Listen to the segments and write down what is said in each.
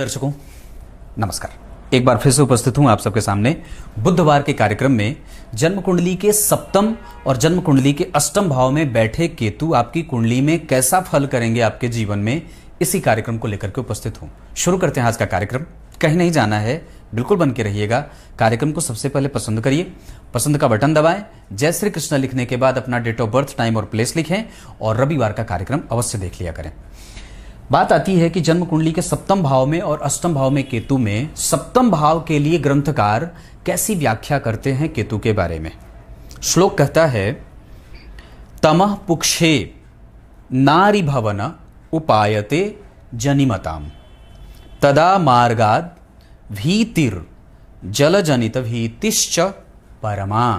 दर्शकों नमस्कार। एक बार फिर से उपस्थित हूं आप सबके सामने बुधवार के कार्यक्रम में। जन्म कुंडली के सप्तम और जन्म कुंडली के अष्टम भाव में बैठे केतु आपकी कुंडली में कैसा फल करेंगे आपके जीवन में, इसी कार्यक्रम को लेकर के उपस्थित हूं। शुरू करते हैं आज का कार्यक्रम। कहीं नहीं जाना है, बिल्कुल बन के रहिएगा। कार्यक्रम को सबसे पहले पसंद करिए, पसंद का बटन दबाएं, जय श्री कृष्ण लिखने के बाद अपना डेट ऑफ बर्थ, टाइम और प्लेस लिखें और रविवार का कार्यक्रम अवश्य देख लिया करें। बात आती है कि जन्म कुंडली के सप्तम भाव में और अष्टम भाव में केतु में, सप्तम भाव के लिए ग्रंथकार कैसी व्याख्या करते हैं केतु के बारे में। श्लोक कहता है, तमः पुक्षे नारी भवन उपायते जनिमताम तदा मार्गाद भीतिर जलजनित भीतिश्च परमा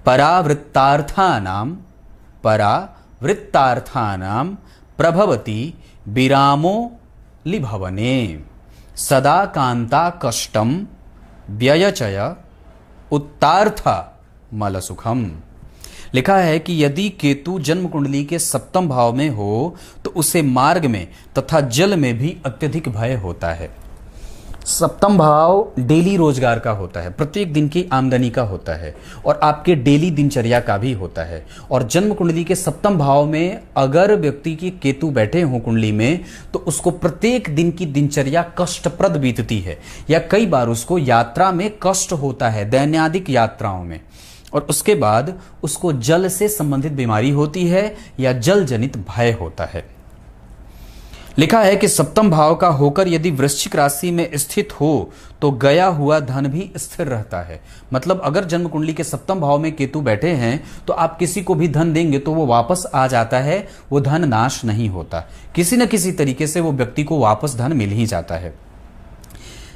परावृत्तार्थानां प्रभवति विरामो लिभवने सदा कांता कष्टम व्ययचय उत्तार्थ मलसुखम। लिखा है कि यदि केतु जन्म कुंडली के सप्तम भाव में हो तो उसे मार्ग में तथा जल में भी अत्यधिक भय होता है। सप्तम भाव डेली रोजगार का होता है, प्रत्येक दिन की आमदनी का होता है और आपके डेली दिनचर्या का भी होता है। और जन्म कुंडली के सप्तम भाव में अगर व्यक्ति की केतु बैठे हों कुंडली में तो उसको प्रत्येक दिन की दिनचर्या कष्टप्रद बीतती है या कई बार उसको यात्रा में कष्ट होता है, दैन्यादिक यात्राओं में। और उसके बाद उसको जल से संबंधित बीमारी होती है या जल जनित भय होता है। लिखा है कि सप्तम भाव का होकर यदि वृश्चिक राशि में स्थित हो तो गया हुआ धन भी स्थिर रहता है। मतलब अगर जन्म कुंडली के सप्तम भाव में केतु बैठे हैं तो आप किसी को भी धन देंगे तो वो वापस आ जाता है, वो धन नाश नहीं होता, किसी न किसी तरीके से वो व्यक्ति को वापस धन मिल ही जाता है।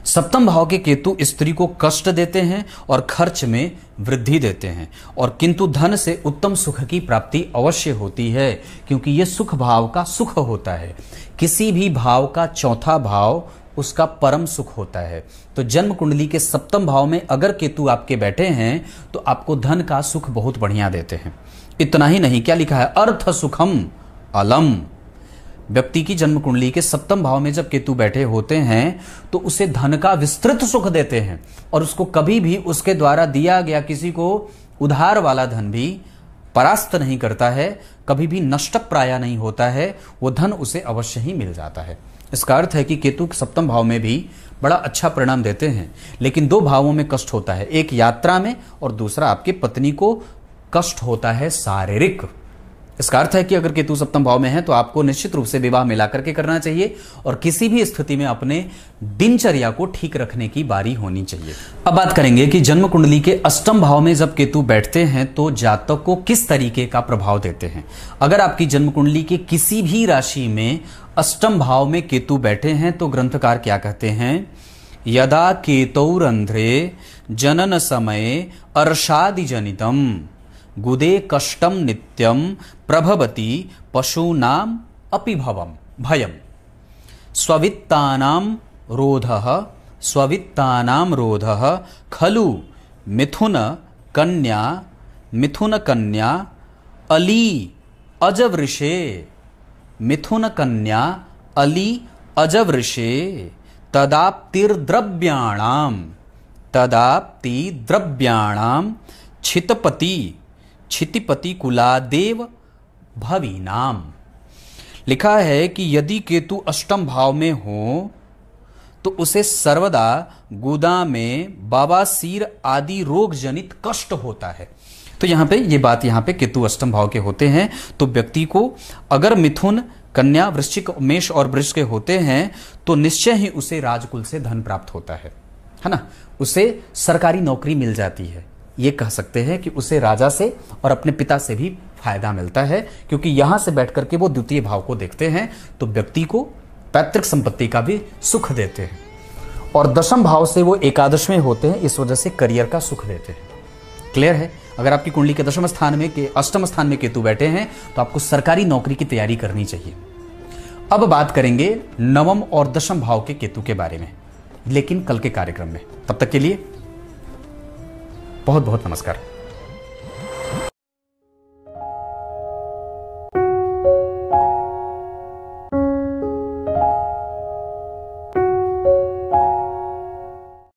सप्तम भाव के केतु स्त्री को कष्ट देते हैं और खर्च में वृद्धि देते हैं, और किंतु धन से उत्तम सुख की प्राप्ति अवश्य होती है क्योंकि यह सुख भाव का सुख होता है। किसी भी भाव का चौथा भाव उसका परम सुख होता है। तो जन्म कुंडली के सप्तम भाव में अगर केतु आपके बैठे हैं तो आपको धन का सुख बहुत बढ़िया देते हैं। इतना ही नहीं, क्या लिखा है, अर्थ सुखम अलम। व्यक्ति की जन्म कुंडली के सप्तम भाव में जब केतु बैठे होते हैं तो उसे धन का विस्तृत सुख देते हैं और उसको कभी भी उसके द्वारा दिया गया किसी को उधार वाला धन भी परास्त नहीं करता है, कभी भी नष्ट प्राय नहीं होता है, वो धन उसे अवश्य ही मिल जाता है। इसका अर्थ है कि केतु सप्तम भाव में भी बड़ा अच्छा परिणाम देते हैं, लेकिन दो भावों में कष्ट होता है, एक यात्रा में और दूसरा आपकी पत्नी को कष्ट होता है शारीरिक। इसका अर्थ है कि अगर केतु सप्तम भाव में है तो आपको निश्चित रूप से विवाह मिला करके करना चाहिए और किसी भी स्थिति में अपने दिनचर्या को ठीक रखने की बारी होनी चाहिए। अब बात करेंगे कि जन्म कुंडली के अष्टम भाव में जब केतु बैठते हैं तो जातक को किस तरीके का प्रभाव देते हैं। अगर आपकी जन्म कुंडली के किसी भी राशि में अष्टम भाव में केतु बैठे हैं तो ग्रंथकार क्या कहते हैं, यदा केतौरंध्रे जनन समय अर्षादि जनितम गुदे कष्टम नित्यम प्रभवति पशूनाम अपि भयम स्ववित्तानाम रोधः खलु मिथुन कन्या अली अजवृषे मिथुन कन्या अली अजवृषे तदाप्तिद्रव्याणाम क्षितिपति कुलादेव भवीनाम। लिखा है कि यदि केतु अष्टम भाव में हो तो उसे सर्वदा गुदा में बवासीर आदि रोग जनित कष्ट होता है। तो यहां पे ये बात, यहां पे केतु अष्टम भाव के होते हैं तो व्यक्ति को अगर मिथुन, कन्या, वृश्चिक, मेष और वृष के होते हैं तो निश्चय ही उसे राजकुल से धन प्राप्त होता है ना, उसे सरकारी नौकरी मिल जाती है। ये कह सकते हैं कि उसे राजा से और अपने पिता से भी फायदा मिलता है क्योंकि यहां से बैठ करके वो द्वितीय भाव को देखते हैं तो व्यक्ति को पैतृक संपत्ति का भी सुख देते हैं। और दशम भाव से वो एकादश में होते हैं, इस वजह से करियर का सुख देते हैं। क्लियर है। अगर आपकी कुंडली के दशम स्थान में के अष्टम स्थान में केतु बैठे हैं तो आपको सरकारी नौकरी की तैयारी करनी चाहिए। अब बात करेंगे नवम और दशम भाव के केतु के बारे में, लेकिन कल के कार्यक्रम में। तब तक के लिए बहुत बहुत नमस्कार।